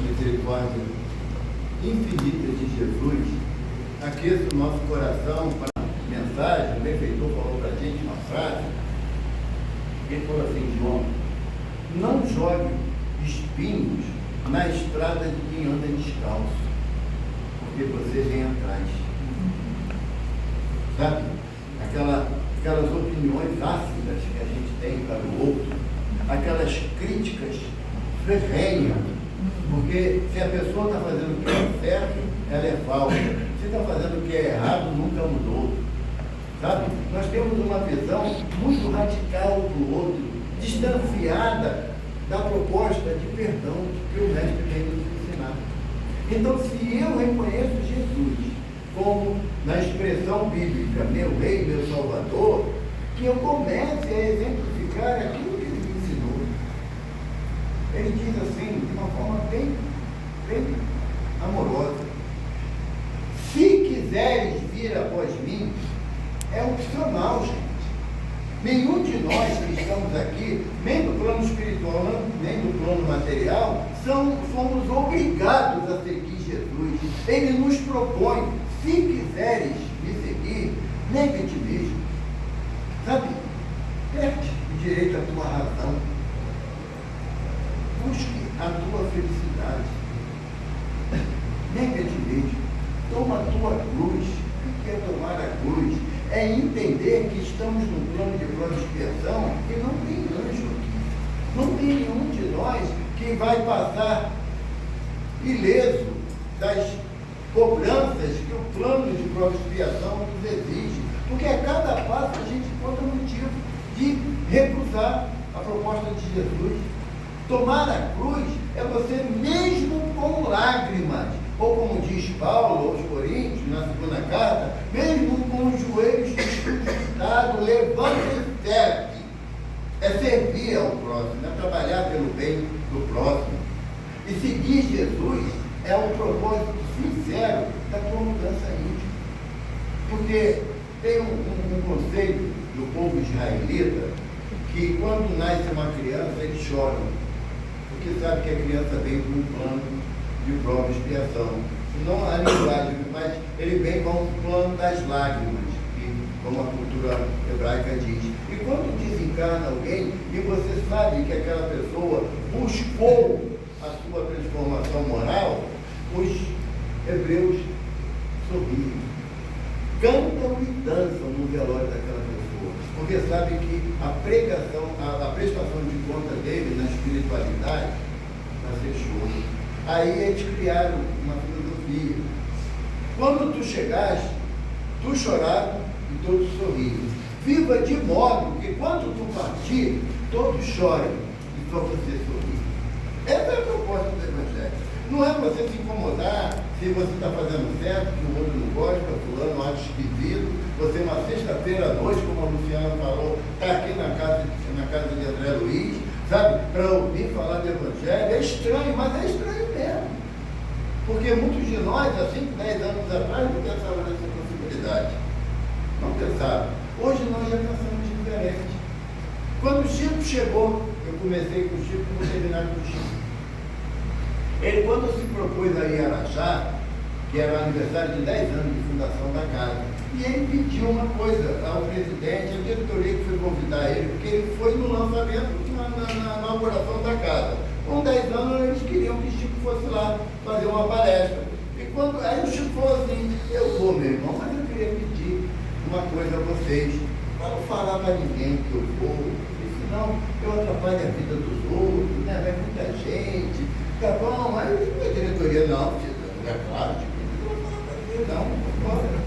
misericórdia infinita de Jesus aqueça o nosso coração para a mensagem. O benfeitor falou para a gente uma frase, ele falou assim: João, não jogue espinhos na estrada de quem anda descalço, porque você vem atrás. Sabe? Aquelas opiniões ácidas que a gente tem para o outro, aquelas críticas ferrenhas, porque se a pessoa está fazendo o que é certo, ela é falsa. Se está fazendo o que é errado, nunca mudou. Sabe? Nós temos uma visão muito radical do outro, distanciada da proposta de perdão que o Mestre tem nos ensinado. Então, se eu reconheço Jesus como, na expressão bíblica, meu rei, meu salvador, que eu comece a exemplificar aquilo que ele me ensinou. Ele diz assim, de uma forma bem amorosa: se quiseres vir após mim, é opcional, gente. Nenhum de nós que estamos aqui, nem do plano espiritual, nem do plano material, somos obrigados a seguir Jesus. Ele nos propõe: se quiseres me seguir, nega-te mesmo. Sabe? Perde o direito à tua razão. Busque a tua felicidade. Nega-te mesmo. Toma a tua cruz. O que é tomar a cruz? É entender que estamos num plano de prova e expiação e não tem anjo aqui. Não tem nenhum de nós que vai passar ileso das cobranças que o plano de prova e expiação nos exige. Porque a cada passo a gente encontra motivo de recusar a proposta de Jesus. Tomar a cruz é você, mesmo com lágrimas, ou como diz Paulo aos Coríntios, na segunda carta, mesmo com os joelhos crucificados, levanta e serve. É servir ao próximo, é trabalhar pelo bem do próximo. E seguir Jesus é um propósito sincero da tua mudança íntima. Porque tem um conceito do povo israelita que, quando nasce uma criança, eles choram. Porque sabe que a criança vem com um plano de prova e expiação. Não a linguagem, mas ele vem com o plano das lágrimas, que, como a cultura hebraica diz. E quando desencarna alguém, e você sabe que aquela pessoa buscou a sua transformação moral, os hebreus sorriem, cantam e dançam no velório daquela pessoa, porque sabe que a pregação, a prestação de conta dele na espiritualidade vai ser choro. Aí eles criaram uma filosofia: quando tu chegaste, tu choraram e todos sorriam. Viva de modo que quando tu partir, todos chorem e só você sorri. Essa é a proposta do Evangelho. Não é você se incomodar se você está fazendo certo, que o outro não gosta, fulano acha esquisito. Você, uma sexta-feira à noite, como a Luciana falou, está aqui na casa de André Luiz, sabe, para ouvir falar do Evangelho. É estranho, mas é estranho mesmo. Porque muitos de nós, há 5, 10 anos atrás, não pensavam nessa possibilidade. Não pensavam. Hoje nós já pensamos diferente. Quando o Chico chegou, eu comecei com o Chico e vou terminar com o Chico. Ele, quando se propôs a ir a Araxá, que era o aniversário de 10 anos de fundação da casa, e ele pediu uma coisa ao presidente, a diretoria que foi convidar ele, porque ele foi no lançamento, na inauguração da casa. Com 10 anos, eles queriam que o Chico fosse lá fazer uma palestra. E aí o Chico falou assim: eu vou, meu irmão, mas eu queria pedir uma coisa a vocês, para não falar para ninguém que eu vou, porque senão eu atrapalho a vida dos outros, né? Vai muita gente, tá bom? Aí a diretoria: não, é claro, não, bora.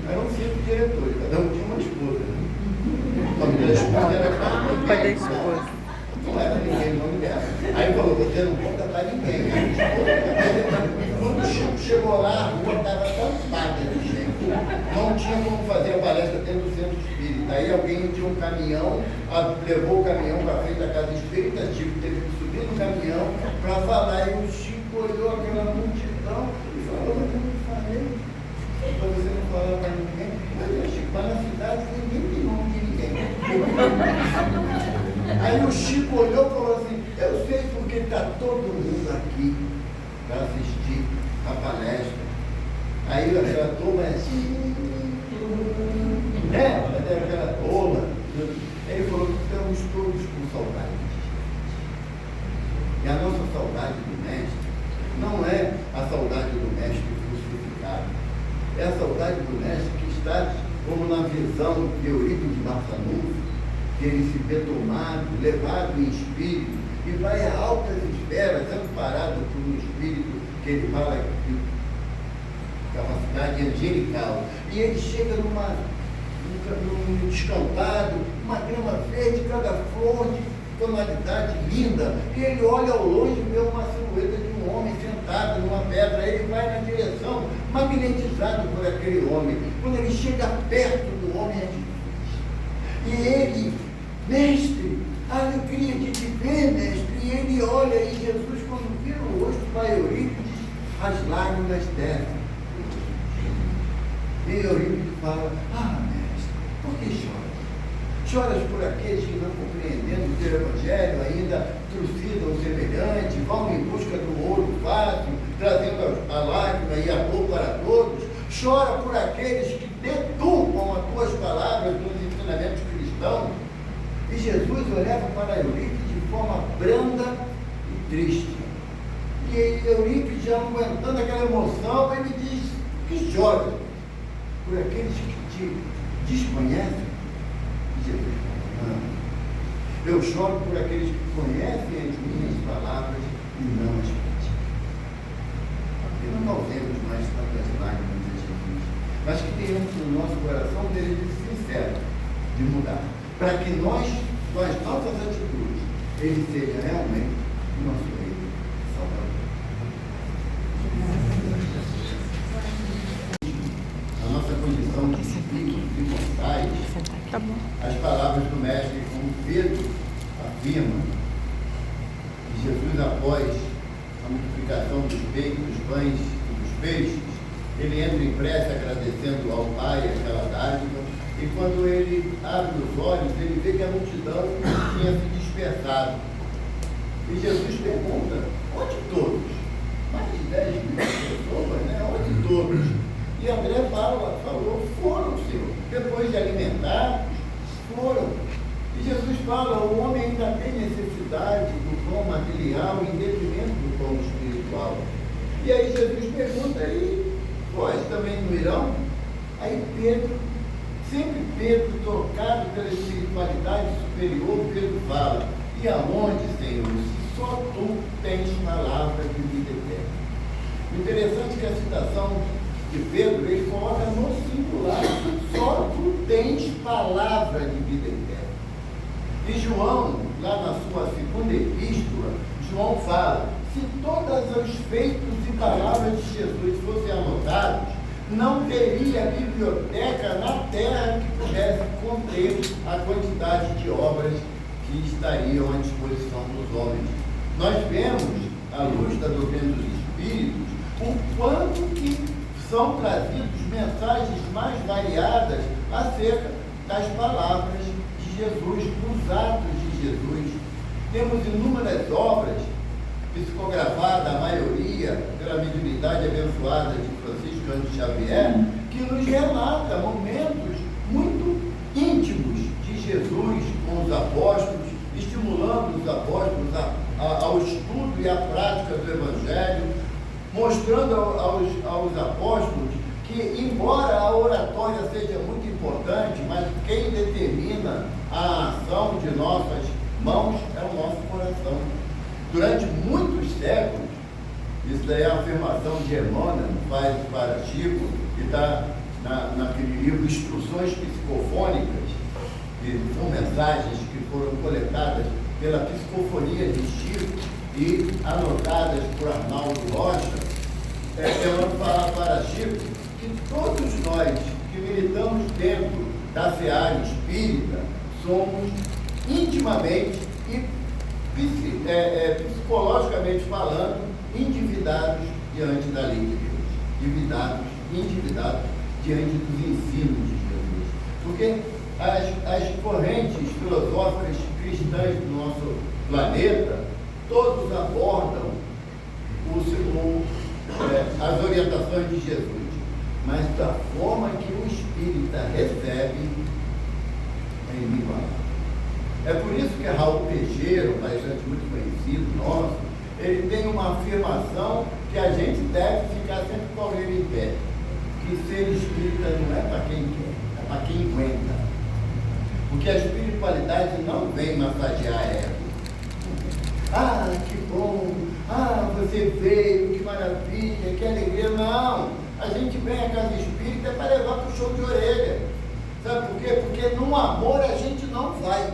Eram 5 diretores, cada um tinha uma esposa. O nome da esposa era Carmen. Pai da esposa. Não era ninguém o nome dela. Aí falou: você não conta para ninguém. Quando o Chico chegou lá, a rua estava tampada de gente. Não tinha como fazer a palestra dentro do centro espírita. Aí alguém tinha um caminhão, levou o caminhão para frente da casa espírita. O Chico teve que subir no caminhão para falar. E o Chico olhou aquela multidão e falou: mas eu não falei. Para você não falar para ninguém. Mas, Chico, mas na cidade ninguém tem nome de ninguém. Aí o Chico olhou e falou assim: eu sei porque porque está todo mundo aqui para assistir a palestra. Aí aquela turma assim, né? Aquela tola. Ele falou que estamos todos com saudade de Jesus. E a nossa saudade do Mestre não é a saudade do Mestre crucificado. É a saudade do Mestre que está como na visão de Eurípides de Barçanufo, que ele se vê tomado, levado em espírito, e vai a altas esferas, amparado por um espírito que ele fala de capacidade angelical. E ele chega num descampado, uma grama verde, cada flor de tonalidade linda, e ele olha ao longe e vê uma silhueta de um homem sentado numa pedra. Ele vai na direção, magnetizado por aquele homem. Quando ele chega perto do homem, é Jesus. E ele, mestre, a alegria de te ver, mestre. E ele olha, e Jesus, quando vira o rosto para Eurípides, as lágrimas descem. E Eurípides fala: mestre, por que choras? Choras por aqueles que, não compreendendo o teu evangelho, ainda trucidam o semelhante, vão em busca do ouro fácil, trazendo a lágrima e a dor para todos. Chora por aqueles que deturpam as tuas palavras nos ensinamentos cristãos. E Jesus olhava para Eurípides de forma branda e triste. E Eurípides, já não aguentando aquela emoção, ele diz: que chora por aqueles que te desconhecem. Jesus fala: eu choro por aqueles que conhecem as minhas palavras e não as praticam. E não causemos mais tantas lágrimas a Jesus, mas que tenhamos no nosso coração um desejo sincero de mudar, para que nós, com as nossas atitudes, ele seja realmente o nosso Rei Salvador. A nossa condição de espíritos imortais, as palavras do Mestre, como Pedro afirma, que Jesus, após a multiplicação dos pães e dos peixes, ele entra em prece agradecendo ao Pai aquela dádiva, e quando ele abre os olhos, ele vê que a multidão tinha se dispersado. E Jesus pergunta: onde todos? Mais de 10 mil pessoas, né? Onde todos? E André falou: foram, Senhor. Depois de alimentar, foram. E Jesus fala: o homem ainda tem necessidade do pão material em detrimento do pão espiritual. E aí Jesus pergunta: e vós também não irão? Aí sempre Pedro, tocado pela espiritualidade superior, Pedro fala: e aonde, Senhor, se só tu tens palavra de vida eterna? O interessante é que a citação de Pedro, ele coloca no singular: só tu tens palavra de vida eterna. E João, lá na sua segunda epístola, João fala: se todos os feitos e palavras de Jesus fossem anotados, não teria biblioteca na terra que pudesse conter a quantidade de obras que estariam à disposição dos homens. Nós vemos, à luz da doutrina dos Espíritos, o quanto que são trazidas mensagens mais variadas acerca das palavras de Jesus, dos atos de Jesus. Temos inúmeras obras psicografadas, a maioria pela mediunidade abençoada de Francisco Cândido Xavier, que nos relata momentos muito íntimos de Jesus com os apóstolos, estimulando os apóstolos ao estudo e à prática do Evangelho, mostrando aos apóstolos que, embora a oratória seja muito importante, mas quem determina a ação de nossas mãos é o nosso coração. Durante muitos séculos, isso daí é uma afirmação de Emmanuel, faz para Chico, que está naquele livro Instruções Psicofônicas, que são mensagens que foram coletadas pela psicofonia de Chico e anotadas por Arnaldo Rocha. Emmanuel fala para Chico que todos nós que militamos dentro da seara espírita somos intimamente e psicologicamente falando, endividados diante da lei de Deus, endividados diante dos ensinos de Jesus. Porque as correntes filosóficas cristãs do nosso planeta, todos abordam as orientações de Jesus, mas da forma que o espírita recebe é inigualável. É por isso que Raul Pegeiro, palestrante muito conhecido nosso, ele tem uma afirmação que a gente deve ficar sempre com a orelha em pé, que ser espírita não é para quem quer, é para quem aguenta. Porque a espiritualidade não vem massagear ego. Ah, que bom! Ah, você veio, que maravilha, que alegria. Não! A gente vem à casa espírita para levar para o show de orelha. Sabe por quê? Porque no amor a gente não vai.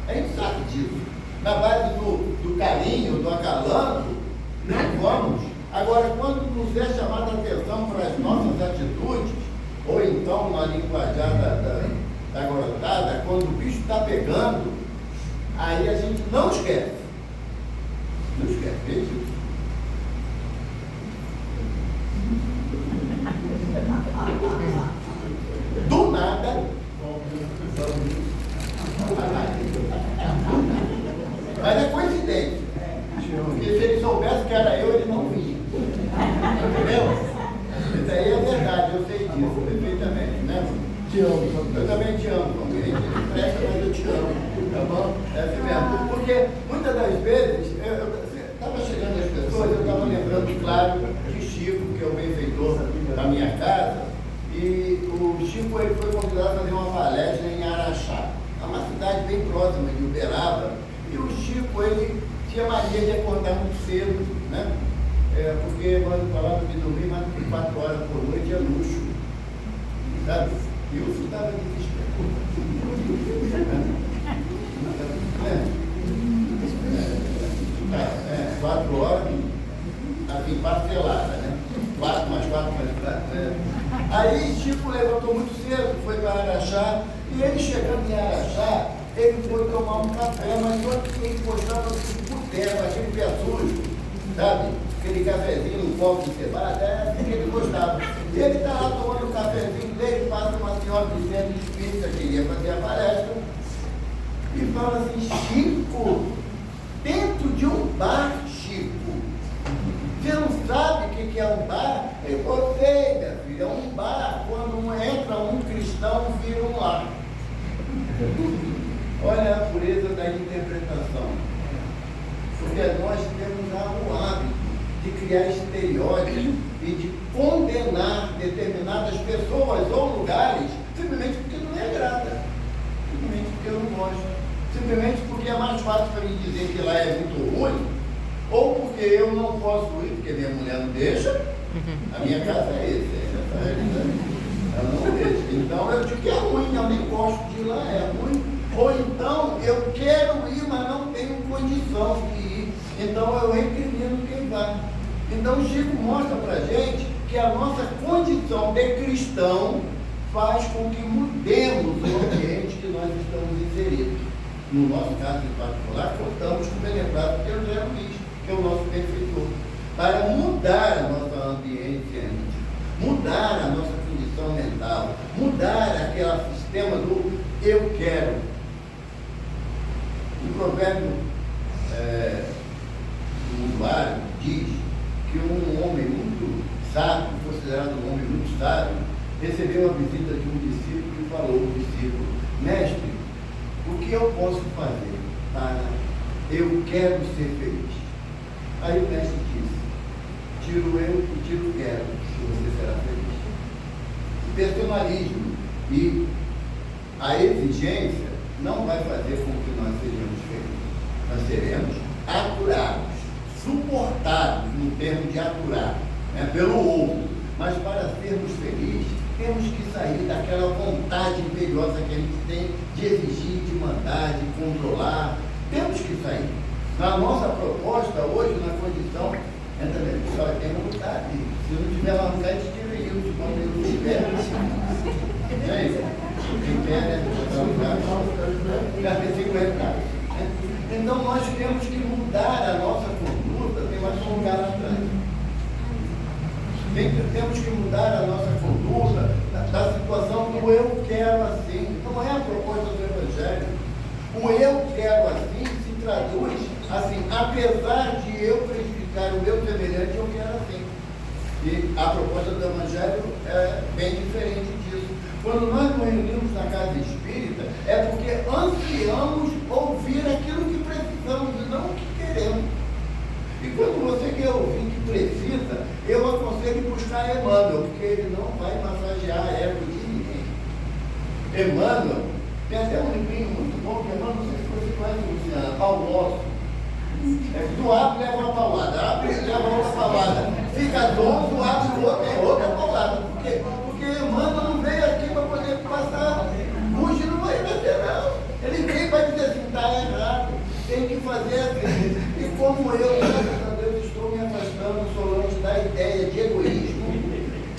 A gente sabe disso. Na base do carinho, do acalanto, não vamos. Agora, quando nos é chamada a atenção para as nossas atitudes, ou então na linguajar da garotada, quando o bicho está pegando, aí a gente não esquece. Não esquece, veja isso. Do nada, mas é coincidência, porque se ele soubesse que era eu, ele não vinha. Entendeu? Isso aí é verdade, eu sei disso perfeitamente, né? Te amo. Eu também te amo, alguém presta, mas eu te amo, tá bom? É assim mesmo. Porque muitas das vezes, eu estava chegando as pessoas, eu estava lembrando, claro, de Chico, que é o benfeitor da minha casa, e o Chico ele foi convidado a fazer uma palestra em Araxá, é uma cidade bem próxima de Uberaba, e o Chico ele tinha mania de acordar muito cedo, né? Porque quando falava de dormir mais de 4 horas por noite é luxo, sabe? E o Chico estava desesperado. 4 horas, assim, parcelada, né? 4 mais 4 mais 4. Aí Chico levantou muito cedo, foi para Araxá, e ele chegando em Araxá, ele foi tomar um café, mas só que ele postava assim por terra, aquele pé sujo, sabe? Aquele cafezinho no copo de cevada, é assim que ele gostava. E ele está lá tomando o cafezinho dele, passa uma senhora de centro espírita que ia fazer a palestra, e fala assim: Chico, dentro de um bar, Chico, você não sabe o que é um bar? Eu gostei, minha filha, é um bar, quando entra um cristão, vira um lar. Olha a pureza da interpretação. Porque nós temos o hábito de criar estereótipos e de condenar determinadas pessoas ou lugares simplesmente porque não me agrada, simplesmente porque eu não gosto, simplesmente porque é mais fácil para mim dizer que lá é muito ruim, ou porque eu não posso ir, porque minha mulher não deixa. A minha casa é essa, ela não deixa. Então eu digo que é ruim, eu nem gosto de ir lá, é ruim. Ou então eu quero ir, mas não tenho condição de ir. Então eu recrimino quem vai. Então o Chico mostra para a gente que a nossa condição de cristão faz com que mudemos o ambiente que nós estamos inseridos. No nosso caso em particular, contamos com o beneficiário que é o Zé Luiz, que é o nosso benfeitor, para mudar a nossa ambiência íntima, mudar a nossa condição mental, mudar aquele sistema do eu quero. O provérbio do usuário diz que um homem muito sábio, considerado um homem muito sábio, recebeu a visita de um discípulo e falou ao discípulo: mestre, o que eu posso fazer para eu quero ser feliz? Aí o mestre disse: tira o eu e tira o quero, e você será feliz. O personalismo e a exigência não vai fazer com que nós sejamos felizes. Nós seremos aturados, suportados no termo de aturar, né, pelo outro. Mas para sermos felizes, temos que sair daquela vontade imperiosa que a gente tem de exigir, de mandar, de controlar. Temos que sair. Na nossa proposta hoje, na condição, só tem um lugar aqui. Se não tiver lá no lugar, a gente tira isso. Quando eu estiver, é isso. Quem quer, né? Já tem 50. Então nós temos que mudar a nossa conduta, tem mais um lugar atrás. Temos que mudar a nossa conduta da situação do eu quero assim. Não é a proposta do Evangelho. O eu quero assim se traduz assim, apesar de eu prejudicar o meu semelhante, eu quero assim. E a proposta do Evangelho é bem diferente disso. Quando nós nos reunimos na casa espírita, é porque ansiamos ouvir aquilo que precisamos e não o que queremos. E quando você quer ouvir o que precisa, eu aconselho buscar Emmanuel, porque ele não vai massagear a ego de ninguém. Emmanuel, tem até um livrinho muito bom, que Emmanuel, não sei se você conhece, Luciana, Paulo. Tu abre, leva uma paulada, abre, leva outra paulada. Fica dono, abre outra paulada. Por quê? Porque Emmanuel não veio aqui para poder passar. Hoje não vai fazer, não. Ele veio para dizer assim, está errado, tem que fazer assim. E como eu, graças a Deus, estou me afastando, Solange, da ideia de egoísmo,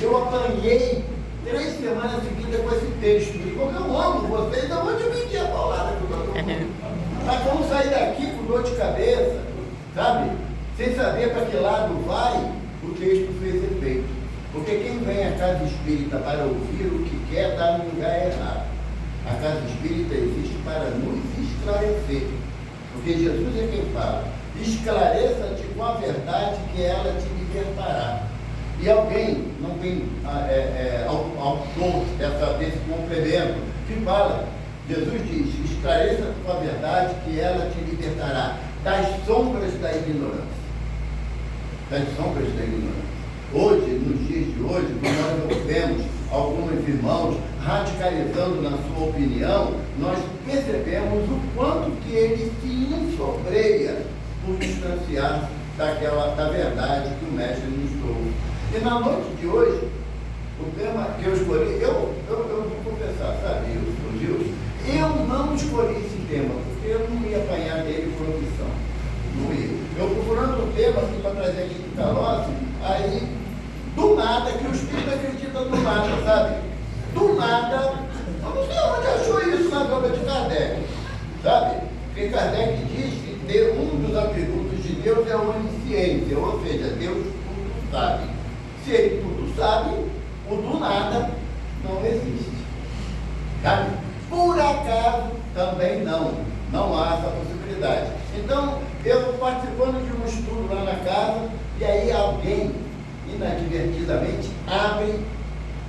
eu apanhei 3 semanas seguidas com esse texto. E como eu amo vocês, eu vou dividir a paulada com todo mundo. Mas vamos sair daqui com dor de cabeça, sabe? Sem saber para que lado vai, o texto fez efeito. Porque quem vem à casa espírita para ouvir o que quer, está no lugar errado. A casa espírita existe para nos esclarecer. Porque Jesus é quem fala. Esclareça-te com a verdade que ela te libertará. E alguém, não tem autor desse complemento, que fala, Jesus diz, esclareça com a verdade que ela te libertará das sombras da ignorância. Das sombras da ignorância. Hoje, nos dias de hoje, quando nós vemos alguns irmãos radicalizando na sua opinião, nós percebemos o quanto que ele se ensobreia por distanciar da verdade que o Mestre nos trouxe. E na noite de hoje, o tema que eu escolhi, eu vou confessar, sabe, Gilson, eu não escolhi esse tema, porque eu não ia apanhar dele por opção. Não ia. Eu procurando um tema assim, para trazer aqui de Calossi, aí, do nada, que o Espírito acredita do nada, sabe? Do nada, eu não sei onde achou isso na obra de Kardec, sabe? Porque Kardec diz que um dos atributos de Deus é a onisciência, ou seja, Deus tudo sabe. Se ele tudo sabe, o do nada não existe. Sabe? Por acaso, também não há essa possibilidade. Então, eu participando de um estudo lá na casa, e aí alguém, inadvertidamente, abre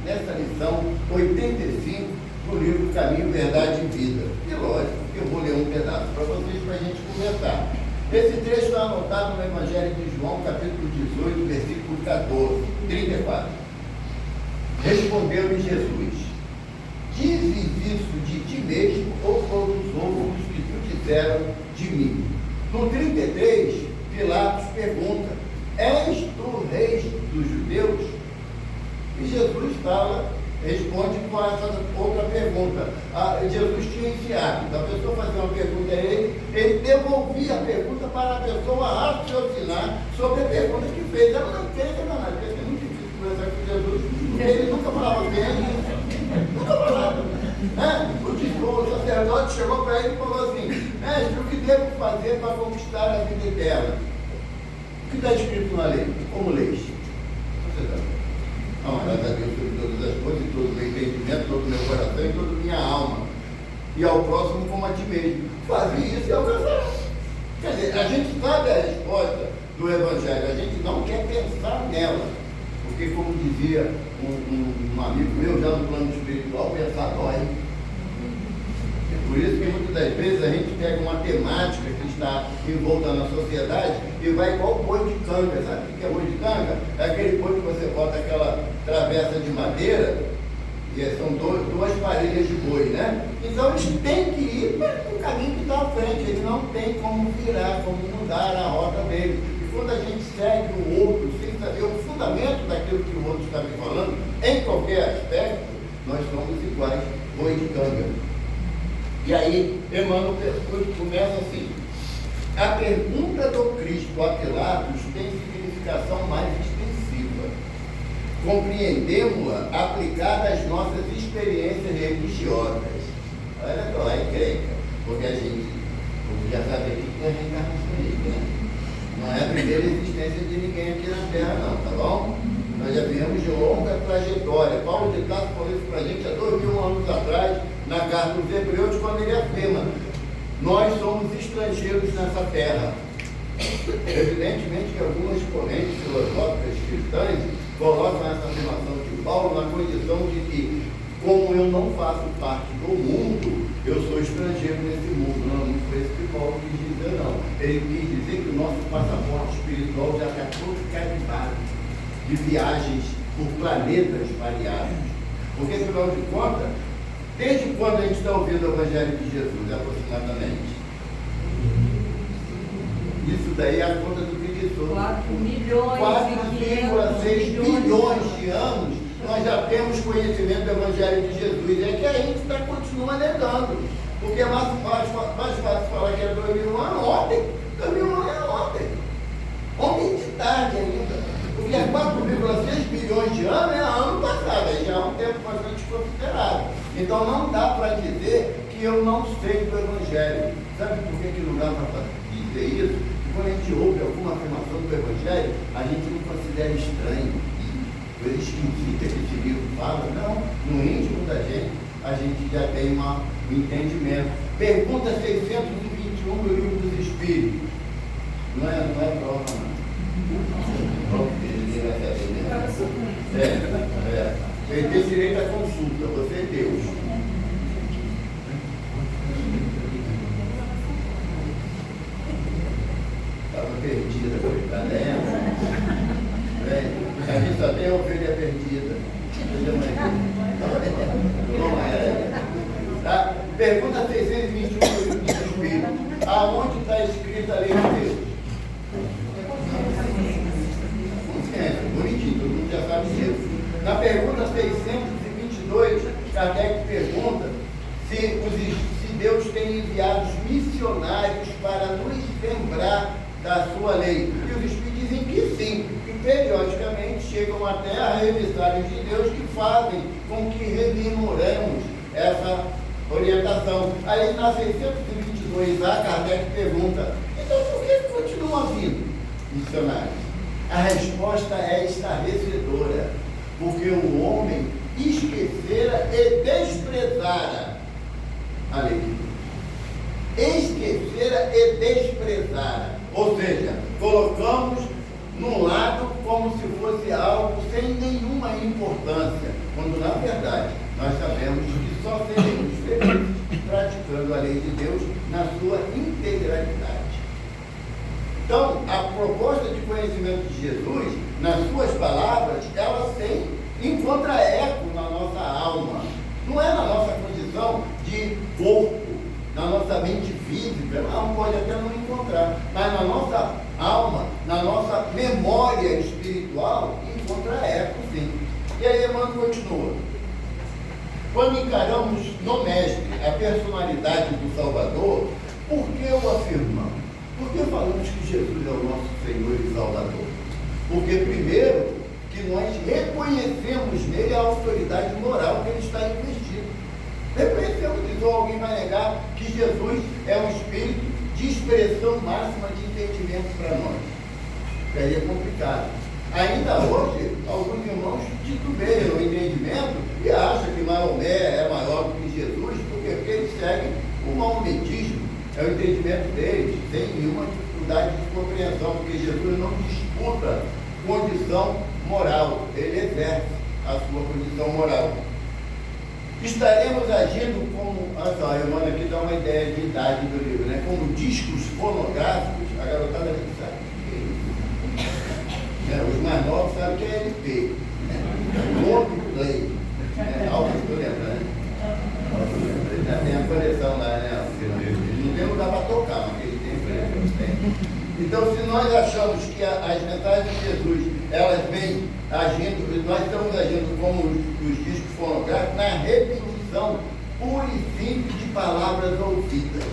nessa lição 85 do livro Caminho, Verdade e Vida. E lógico, eu vou ler um pedaço para vocês, para a gente conversar. Esse trecho está anotado no Evangelho de João, capítulo 18, versículo 14, 34. Respondeu-lhe Jesus: dizes isso de ti mesmo ou foram os outros que tu disseram de mim? No 33, Pilatos pergunta: és tu rei dos judeus? E Jesus responde com essa outra pergunta. Jesus tinha esse hábito, a pessoa fazia uma pergunta a ele devolvia a pergunta para a pessoa raciocinar sobre a pergunta que fez. Ela não tem nada, porque é muito difícil conversar com Jesus, porque ele nunca falava bem, nunca falava. O sacerdote chegou para ele e falou assim: mestre, o que devo fazer para conquistar a vida eterna? O que está escrito na lei? Como leis? Você sabe? Amarás a Deus sobre todas as coisas, em todo o meu entendimento, todo o meu coração e toda a minha alma. E ao próximo como a ti mesmo. Fazia isso e alcançava. Quer dizer, a gente sabe a resposta do Evangelho, a gente não quer pensar nela. Porque, como dizia um amigo meu, já no plano espiritual, pensar dói. É por isso que muitas das vezes a gente pega uma temática que está envolta na sociedade e vai igual o boi de canga. Sabe o que é boi de canga? É aquele boi que você bota aquela travessa de madeira e são duas parelhas de boi, né? Então eles têm que ir para o caminho que está à frente, ele não tem como virar, como mudar a rota dele. E quando a gente segue o outro sem saber o fundamento daquilo que o outro está me falando, em qualquer aspecto, nós somos iguais, boi de canga. E aí, Emmanuel começa assim: a pergunta do Cristo a Pilatos tem significação mais extensiva. Compreendemos-la aplicada às nossas experiências religiosas. Olha só, é encrenca, porque a gente já sabe aqui que é reencarnacionista, né? Não é a primeira existência de ninguém aqui na Terra, não, tá bom? Nós já viemos de longa trajetória. Paulo de Tarso falou isso para a gente há 2000 anos atrás, na carta dos Hebreus, quando ele afirma: nós somos estrangeiros nessa terra. Evidentemente que algumas correntes filosóficas cristãs colocam essa afirmação de Paulo na condição de que, como eu não faço parte do mundo, eu sou estrangeiro nesse mundo. Não foi isso que Paulo quis dizer, não. Ele quis dizer que o nosso passaporte espiritual já está todo carimbado de viagens por planetas variados. Porque, afinal de contas, desde quando a gente está ouvindo o Evangelho de Jesus, aproximadamente? Isso daí é a conta do preguiçoso. 4,6 bilhões de anos, nós já temos conhecimento do Evangelho de Jesus. É que a gente continua negando. Porque é mais fácil falar que é 2001 ano ontem. 2001 é ontem. Ontem de tarde ainda. Porque é 4,6 bilhões de anos é ano passado. Aí já é um tempo bastante considerável. Então não dá para dizer que eu não sei do Evangelho. Sabe por que não dá para dizer isso? Porque quando a gente ouve alguma afirmação do Evangelho, a gente não considera estranho, coisa esquisita que esse livro fala. Não, no íntimo da gente, a gente já tem um entendimento. Pergunta 621 do Livro dos Espíritos. Não é prova, não. Ele tem direito à consulta, você é Deus. Estava perdida, coitada, a gente só tem a ovelha perdida. Tá? Pergunta 621 do Livro dos Espíritos. Aonde está escrita a lei de Deus? Bonitinho, todo mundo já sabe disso. Na pergunta 622, Kardec pergunta se Deus tem enviado os missionários para nos lembrar da sua lei. E os Espíritos dizem que sim, que periodicamente chegam à Terra emissários de Deus que fazem com que rememoremos essa orientação. Aí na 622A, Kardec pergunta, então por que continuam vindo missionários? A resposta é estarrecedora, porque o homem esquecera e desprezara a lei de Deus. Esquecera e desprezara. Ou seja, colocamos num lado como se fosse algo sem nenhuma importância, quando na verdade nós sabemos que só seremos felizes praticando a lei de Deus na sua integralidade. Então, a proposta de conhecimento de Jesus, nas suas palavras, ela encontra eco na nossa alma. Não é na nossa condição de corpo, na nossa mente física, não, pode até não encontrar, mas na nossa alma, na nossa memória espiritual, encontra eco, sim. E aí Emmanuel continua. Quando encaramos no Mestre a personalidade do Salvador, por que o afirmamos? Por que falamos que Jesus é o nosso Senhor e Salvador? Porque, primeiro, que nós reconhecemos nele a autoridade moral que ele está investido. Reconhecemos isso, ou alguém vai negar que Jesus é um espírito de expressão máxima de entendimento para nós. Aí é complicado. Ainda hoje, alguns irmãos titubeiam no entendimento e acham que Maomé é maior do que Jesus, porque eles seguem o maometismo. É o entendimento deles, sem nenhuma dificuldade de compreensão, porque Jesus não disputa condição moral, ele exerce a sua condição moral. Estaremos agindo como, a irmã aqui dá uma ideia de idade do livro, né? Como discos fonográficos, a garotada nem sabe o que é isso. Os mais novos sabem o que é LP, long play, algo que tu lembra, né? Já tem a coleção lá, né? Não tem lugar para tocar, mas ele tem. Então, se nós achamos que as mensagens de Jesus, elas vêm agindo, nós estamos agindo como os discos fonográficos, na repetição pura e simples de palavras ouvidas.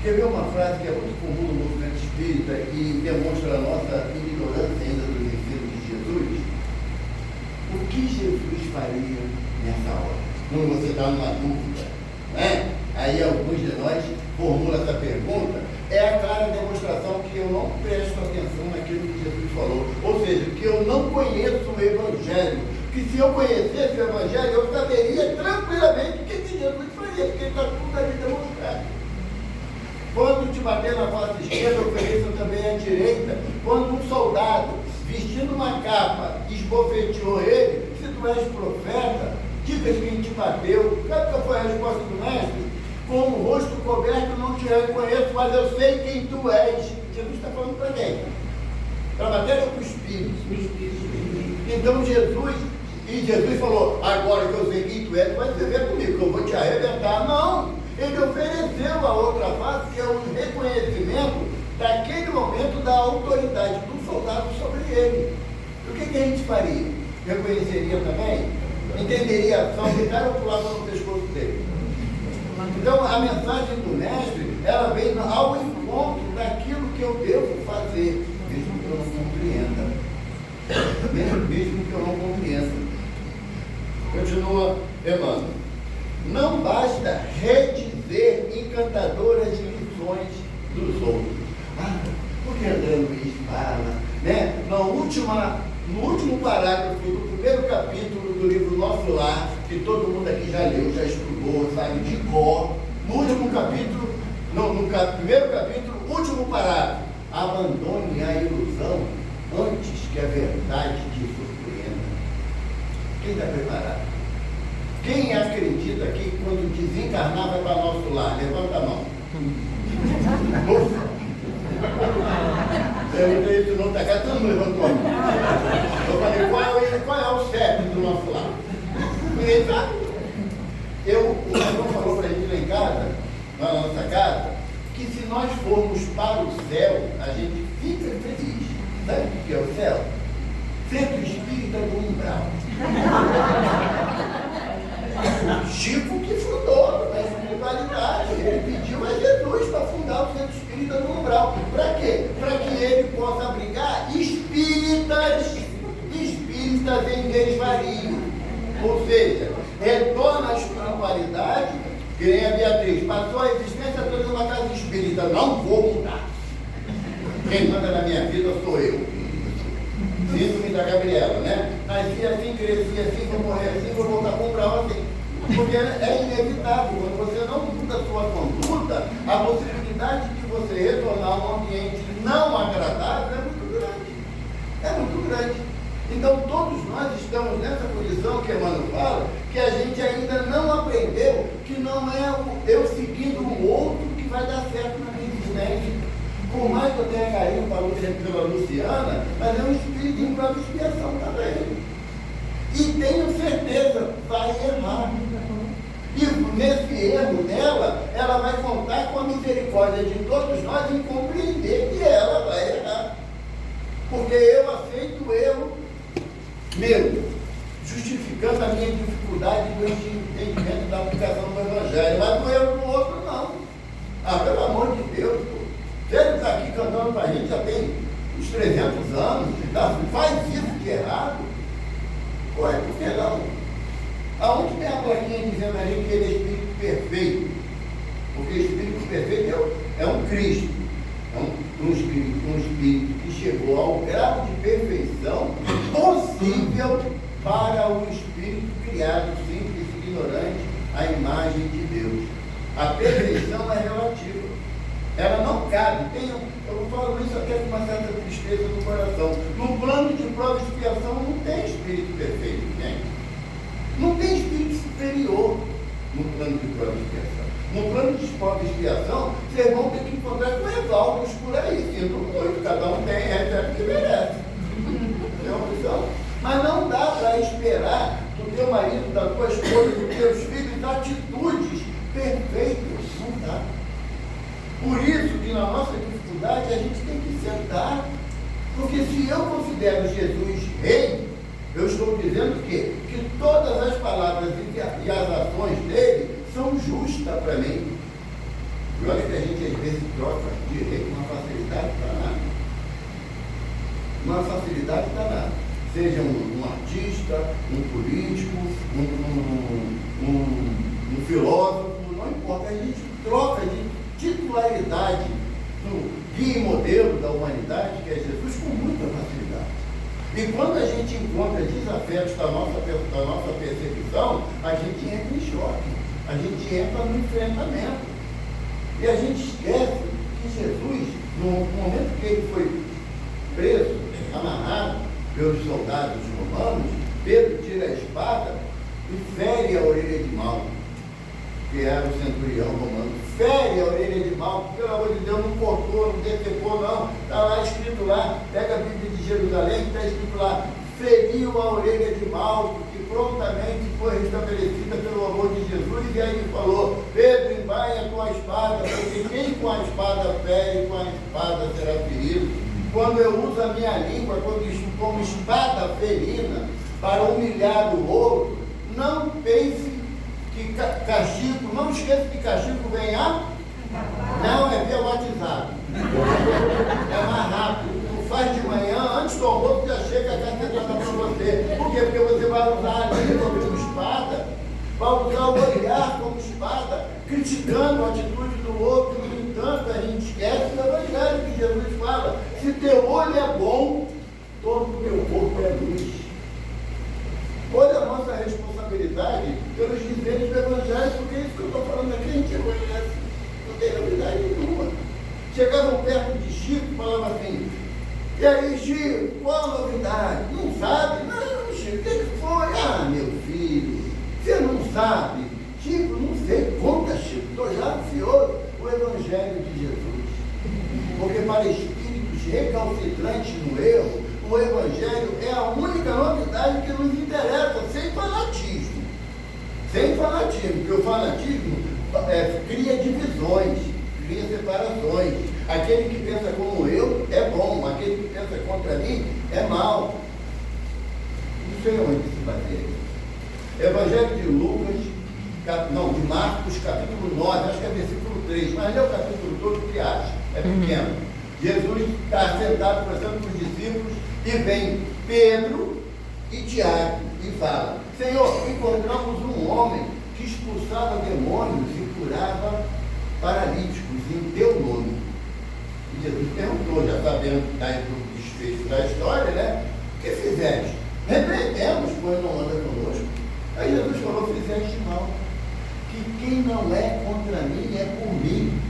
Quer ver uma frase que é muito comum no movimento espírita e demonstra a nossa ignorância ainda dos ensinos de Jesus? O que Jesus faria nessa hora? Quando você está numa dúvida, né? Aí alguns de nós formulam essa pergunta, é a clara demonstração que eu não presto atenção naquilo que Jesus falou. Ou seja, que eu não conheço o Evangelho. Que se eu conhecesse o Evangelho, eu saberia tranquilamente o que Jesus faria, porque está tudo ali demonstrado. Quando te bater na face esquerda, ofereça também à direita. Quando um soldado, vestindo uma capa, esbofeteou ele, se tu és profeta, diga quem te bateu. Sabe qual foi a resposta do mestre? Com o rosto coberto não te reconheço, mas eu sei quem tu és. Jesus está falando para quem? Para a matéria ou para o Espírito? Então Jesus falou, agora que eu sei quem tu és, tu vai viver comigo, que eu vou te arrebentar. Não! Ele ofereceu a outra face, que é o reconhecimento daquele momento da autoridade do soldado sobre ele. O que a gente faria? Reconheceria também? Entenderia a ação de cara ou pulava no pescoço dele? Então a mensagem do mestre, ela vem ao encontro daquilo que eu devo fazer, mesmo que eu não compreenda. Mesmo que eu não compreenda. Continua Emmanuel. Não basta redizer encantadoras lições dos outros. Porque André Luiz fala, né? No último parágrafo do primeiro capítulo do livro Nosso Lar, que todo mundo aqui já leu, já estudou, sabe de cor. No último capítulo, no primeiro capítulo, último parágrafo. Abandone a ilusão antes que a verdade te surpreenda. Quem está preparado? Quem acredita que quando desencarnar vai para nosso lar? Levanta a mão. Perguntei isso não, está cá, todo mundo levantou a mão. Eu falei, qual é o CEP do nosso lar? Ninguém sabe. O irmão falou para a gente lá em casa, na nossa casa, que se nós formos para o céu, a gente fica feliz. Sabe o que é o céu? Centro Espírita do Umbral. Chico que fundou na espiritualidade. Ele pediu a Jesus para fundar o Centro Espírita do Umbral. Para quê? Para que ele possa abrigar espíritas em desvario. Ou seja, retorna à espiritualidade, que nem a Beatriz, passou a existência toda numa casa espírita. Não vou mudar. Quem manda na minha vida sou eu. Síndrome da Gabriela, né? Nasci assim, cresci assim, vou morrer assim, vou voltar para o umbral assim. Porque é inevitável, quando você não muda a sua conduta, a possibilidade de você retornar a um ambiente não agradável é muito grande. É muito grande. Então todos nós estamos nessa condição que Emmanuel fala, que a gente ainda não aprendeu que não é eu seguindo o outro que vai dar certo na minha existência. Por mais que eu tenha carinho pela Luciana, mas é um espírito em prova de expiação também. E tenho certeza, vai errar. E nesse erro dela, ela vai contar com a misericórdia de todos nós em compreender que ela vai errar. Porque eu aceito o erro meu, justificando a minha dificuldade do entendimento da aplicação do Evangelho. Mas o erro do outro não. Pelo amor de Deus, pô. Ele está aqui cantando para a gente já tem uns 300 anos, faz isso de errado. Por que não? Aonde tem a plaquinha dizendo ali que ele é espírito perfeito? Porque espírito perfeito é um Cristo, é um espírito que chegou ao grau de perfeição possível para o espírito criado, simples e ignorante, à imagem de Deus. A perfeição é relativa. Ela não cabe. Eu falo isso até com uma certa tristeza no coração. No plano de prova e expiação não tem espírito perfeito, gente. Não tem espírito superior no plano de prova e expiação. No plano de prova e expiação, vocês vão ter que encontrar com evaldos por aí, sinto muito, cada um tem, recebe o que merece. É uma opção. Mas não dá para esperar do teu marido, da tua esposa, dos teus filhos, atitudes perfeitas. Não dá. Por isso que na nossa dificuldade a gente tem que sentar, porque se eu considero Jesus rei, eu estou dizendo que todas as palavras e as ações dele são justas para mim. E olha que a gente às vezes troca direito com uma facilidade danada. Uma facilidade danada. Seja um artista, um político, um filósofo, não importa, a gente troca de titularidade do guia e modelo da humanidade, que é Jesus, com muita facilidade. E quando a gente encontra desafetos da nossa percepção, a gente entra em choque, a gente entra no enfrentamento. E a gente esquece que Jesus, no momento que ele foi preso, amarrado pelos soldados romanos, Pedro tira a espada e fere a orelha de Malco, que era o centurião romano. Fere a orelha de Malco, pelo amor de Deus, não cortou, não decepou, não. Está lá escrito lá, pega a Bíblia de Jerusalém, está escrito lá, feriu a orelha de Malco, que prontamente foi restabelecida pelo amor de Jesus, e aí ele falou: Pedro, embainha com a espada, porque quem com a espada fere, com a espada será ferido. Quando eu uso a minha língua como espada ferina para humilhar o outro, não pense que castigo, não esqueça que castigo vem não, é via WhatsApp. É mais rápido. Tu faz de manhã, antes do almoço já chega a cacetada para você. Por quê? Porque você vai usar a língua como espada, vai usar o olhar como espada, criticando a atitude do outro. No entanto, a gente esquece do evangelho que Jesus fala: se teu olho é bom, todo o teu corpo é luz. Olha a nossa responsabilidade pelos dizeres do evangelho, porque isso que eu estou falando aqui a gente conhece, não tem novidade nenhuma. Chegavam perto de Chico e falavam assim: e aí, Chico, qual a novidade? Não sabe? Não, Chico, o que foi? Ah, meu filho, você não sabe? Chico, não sei, conta, Chico, estou já ansioso. O evangelho de Jesus, porque para espíritos recalcitrantes no erro, o evangelho é a única novidade que nos interessa, sem fanatismo. Sem fanatismo, porque o fanatismo cria divisões, cria separações. Aquele que pensa como eu é bom, aquele que pensa contra mim é mau. Não sei onde se baseia. Evangelho de Lucas, de Marcos, capítulo 9, acho que é versículo 3, mas lê o capítulo todo que acha, é pequeno. Jesus está sentado conversando com os discípulos e vem Pedro e Tiago e fala: Senhor, encontramos um homem que expulsava demônios e curava paralíticos em teu nome. E Jesus perguntou, já sabendo do desfecho da história, né? O que fizeste? Repreendemos, pois não anda conosco. Aí Jesus falou: fizeste mal, que quem não é contra mim é por mim.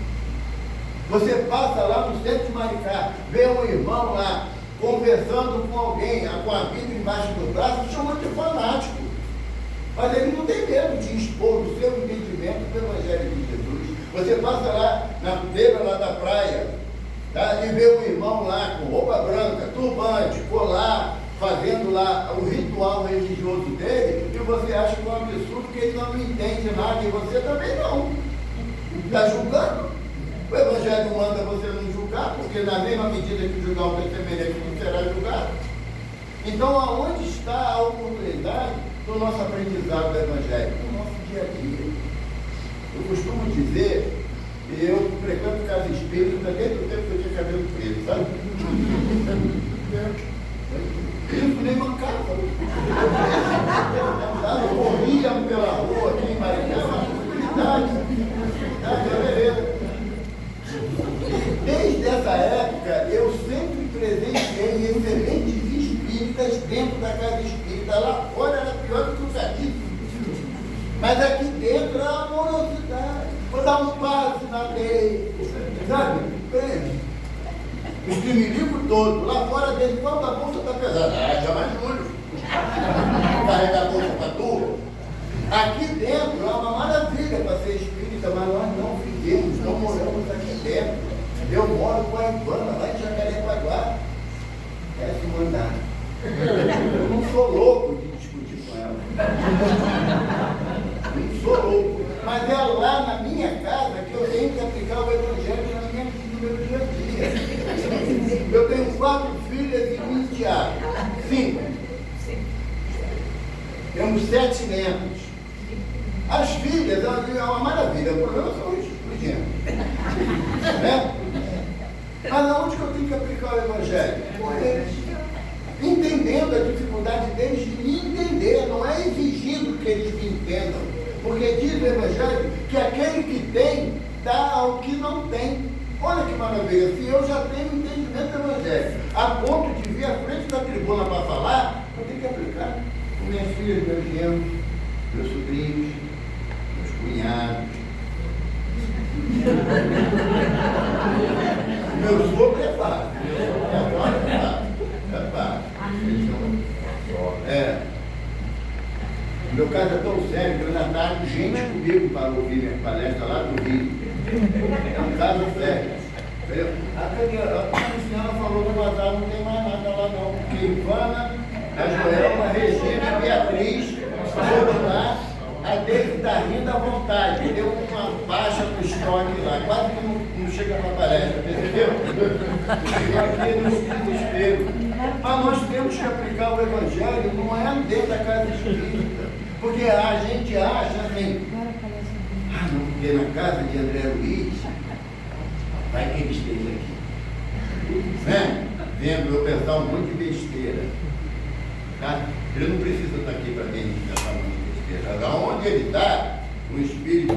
Você passa lá no centro de Maricá, vê um irmão lá conversando com alguém, com a Bíblia embaixo do braço, chama de fanático. Mas ele não tem medo de expor o seu entendimento do Evangelho de Jesus. Você passa lá na beira lá da praia, tá, e vê um irmão lá com roupa branca, turbante, colar, fazendo lá o ritual religioso dele, e você acha que é um absurdo, que ele não entende nada, e você também não. Está julgando? O Evangelho manda você não julgar, porque na mesma medida que julgar o semelhante não será julgado. Então, aonde está a oportunidade do nosso aprendizado do Evangelho? No nosso dia a dia. Eu costumo dizer, e eu frequento casa espírita desde o tempo que eu tinha cabelo preto, sabe? Isso nem mancava. Eu corria pela rua aqui em Maricá, mas beleza. Desde essa época, eu sempre presenciei excelentes espíritas dentro da casa espírita. Lá fora era pior do que o sadismo. Mas aqui dentro era amorosidade. Vou dar um passo na lei. Sabe? Escrevi o livro todo. Lá fora dentro, quando a bolsa está pesada. Jamais Júlio. Carregar a bolsa para tu. Aqui dentro é uma maravilha para ser espírita, mas nós não vivemos, não moramos aqui dentro. Eu moro com a Ivana, lá em Jacarepaguá. É se mandar. Eu não sou louco de discutir com ela. Não sou louco. Mas é lá na minha casa que eu tenho que aplicar o Evangelho no meu dia a dia. Eu tenho 4 filhas e 1 enteado. 5. Temos 7 netos. As filhas é uma maravilha, o problema são os genros. Né? Mas aonde que eu tenho que aplicar o Evangelho? Com eles. Entendendo a dificuldade deles de me entender, não é exigindo que eles me entendam. Porque diz o Evangelho que aquele que tem, dá ao que não tem. Olha que maravilha, se eu já tenho entendimento do Evangelho, a ponto de vir à frente da tribuna para falar, eu tenho que aplicar com minhas filhas, meus genros, meus sobrinhos, meus cunhados. Meu sogro é fácil. É fácil. Meu caso é tão sério que eu já trago gente comigo para ouvir minha palestra lá do Rio. É um caso sério. A Cristiana falou que vazar não tem mais nada lá não, porque Ivana, a Joelma, a Regina, a Beatriz, foram lá, a Deise está rindo à vontade, deu uma baixa no estoque lá, quase que não chega para a palestra, percebeu? Chegou aqui no desespero. Mas nós temos que aplicar o Evangelho, não é dentro da casa espírita, porque a gente acha assim, não, porque na casa de André Luiz, vai que ele esteja aqui. Né? Vendo eu pensar um monte de besteira. Tá? Ele não precisa estar aqui para ver ele pensar um monte de besteira. Da onde ele está, o espírito,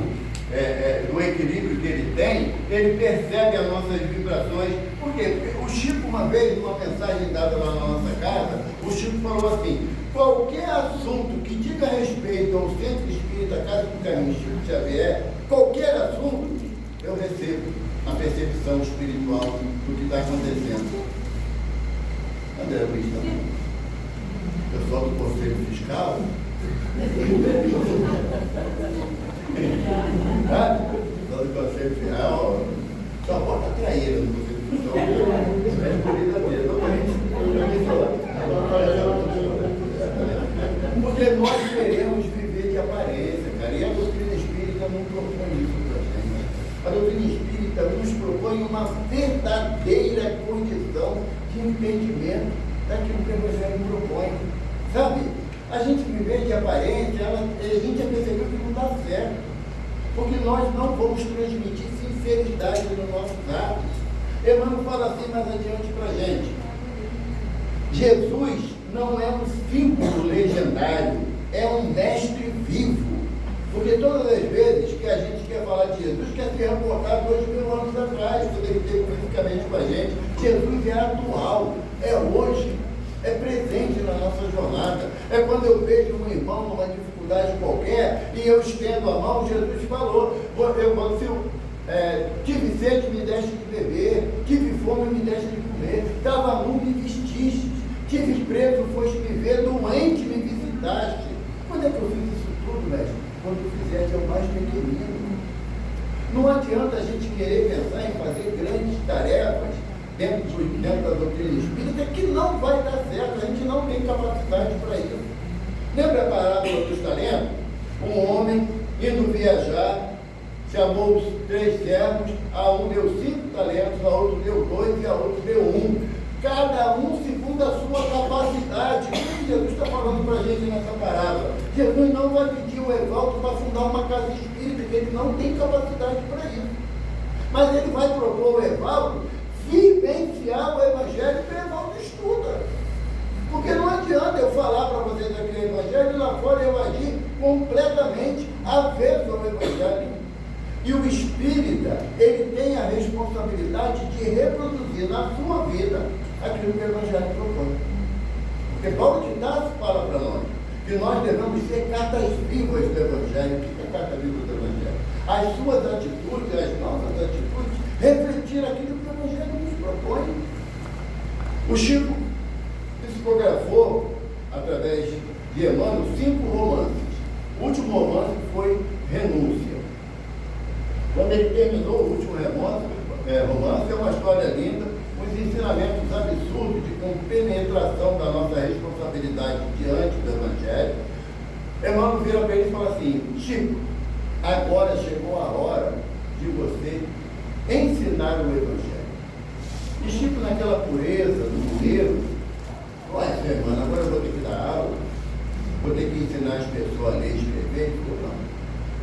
no equilíbrio que ele tem, ele percebe as nossas vibrações. Por quê? Porque o Chico, uma vez, numa mensagem dada lá na nossa casa, o Chico falou assim: qualquer assunto que diga respeito ao Centro Espírita Casa do Caminho Chico Xavier, qualquer assunto, eu recebo a percepção espiritual do que está acontecendo. André Luiz também. Pessoal do Conselho Fiscal. Pessoal do Conselho Fiscal. Só bota traíra no Conselho Fiscal. É corrida mesmo. Porque nós queremos viver de aparência, cara. E a doutrina espírita não propõe isso para a gente. A doutrina espírita nos propõe uma verdadeira condição de entendimento daquilo que o Evangelho propõe. Sabe? A gente viver de aparência, a gente já percebeu que não dá certo. Porque nós não vamos transmitir sinceridade nos nossos atos. Emmanuel fala assim mais adiante para a gente. Jesus não é um símbolo legendário, é um mestre vivo. Porque todas as vezes que a gente quer falar de Jesus, quer ser reportado 2000 anos atrás, quando ele esteve fisicamente com a gente. Jesus é atual, é hoje, é presente na nossa jornada. É quando eu vejo um irmão numa dificuldade qualquer e eu estendo a mão, Jesus falou, tive sede, me deste de beber, tive fome, me deste de comer, estava nu, me vestiste, tive preso, foste me ver, doente, me visitaste. Quando é que eu fiz isso tudo, mestre? Quando eu fizer que é o mais pequenino. Não adianta a gente querer pensar em fazer grandes tarefas dentro da doutrina espírita que não vai dar certo, a gente não tem capacidade para isso. Lembra a parábola dos talentos? Um homem indo viajar, chamou os 3 servos, a um deu 5 talentos, a outro deu 2 e a outro deu 1. Cada um segundo a sua capacidade. O que Jesus está falando para a gente nessa parábola? Jesus não vai pedir o Evaldo para fundar uma casa espírita, que ele não tem capacidade para isso. Mas ele vai propor o Evaldo vivenciar o Evangelho que o Evaldo estuda. Porque não adianta eu falar para vocês aqui o Evangelho e lá fora eu agir completamente avesso ao Evangelho. E o espírita, ele tem a responsabilidade de reproduzir na sua vida aquilo que o Evangelho propõe. Porque Paulo de Tarso fala para nós que nós devemos ser cartas vivas do Evangelho. O que é carta viva do Evangelho? As suas atitudes, as nossas atitudes, refletir aquilo que o Evangelho nos propõe. O Chico psicografou, através de Emmanuel, 5 romances. O último romance foi Renúncia. Quando ele terminou o último romance, é uma história linda, os ensinamentos absurdos de compenetração da nossa responsabilidade diante do Evangelho. Emmanuel vira para ele e fala assim: Chico, agora chegou a hora de você ensinar o Evangelho. E Chico, naquela pureza do bueiro, olha, irmã, agora eu vou ter que dar aula, vou ter que ensinar as pessoas a ler e escrever. Ele falou: não,